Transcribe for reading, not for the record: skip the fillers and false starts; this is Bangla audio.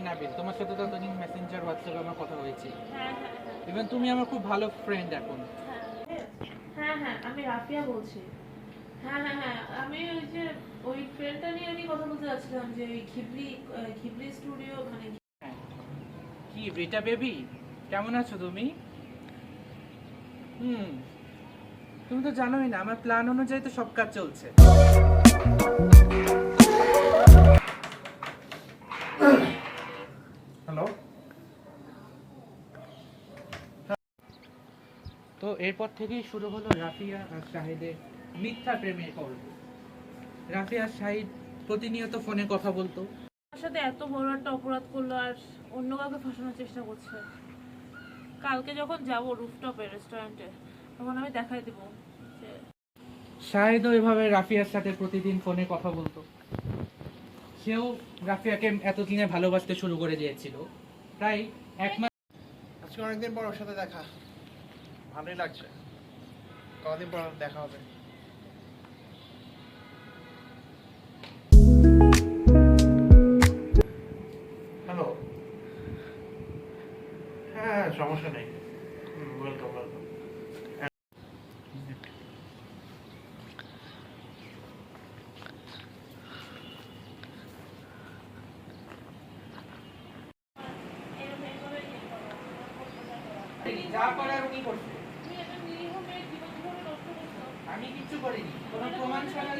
নাবিল, তোমার সাথে তো এতদিন মেসেঞ্জার হোয়াটসঅ্যাপে আমার কথা হয়েছে। হ্যাঁ হ্যাঁ হ্যাঁ ইভেন তুমি আমার খুব ভালো ফ্রেন্ড এখন। হ্যাঁ হ্যাঁ হ্যাঁ আমি রাফিয়া বলছি। হ্যাঁ হ্যাঁ হ্যাঁ আমি ওই যে ওই ফ্রেন্ডটা নিয়ে আমি কথা বলতে যাচ্ছিলাম যে ওই খিবলি স্টুডিও মানে হ্যাঁ। কি রিটা বেবি, কেমন আছো তুমি? হুম, তুমি তো জানোই না আমার প্ল্যান অনুযায়ী তো সব কাজ চলছে। হ্যালো। তো এরপর থেকেই শুরু হলো রাফিয়া আর শাহিদের মিথ্যা প্রেমের গল্প। রাফিয়া আর শাহিদ প্রতিনিয়ত ফোনে কথা বলতো। আমার সাথে এত বড় একটা অপরাধ করলো আর অন্য কাউকে ফাঁসানোর চেষ্টা করছে। কালকে যখন যাব রুফটপে রেস্টুরেন্টে তখন আমি দেখাই দেবো যে শাহিদও এভাবে রাফিয়ার সাথে প্রতিদিন ফোনে কথা বলতো। সেও রাফিয়াকে এতদিনে ভালোবাসতে শুরু করে দিয়েছিল। প্রায় এক মাস। আজকে অনেকদিন পর ওর সাথে দেখা, ভালোই লাগছে। কতদিন পর দেখা হবে। হ্যালো। হ্যাঁ সমস্যা নেই, ওয়েলকাম ওয়েলকাম। যা করার উনি করছে, তুমি একটা নিরীহ মেয়ের জীবন কিভাবে নষ্ট করছো? আমি কিচ্ছু করিনি। কোনো প্রমাণ ছাড়া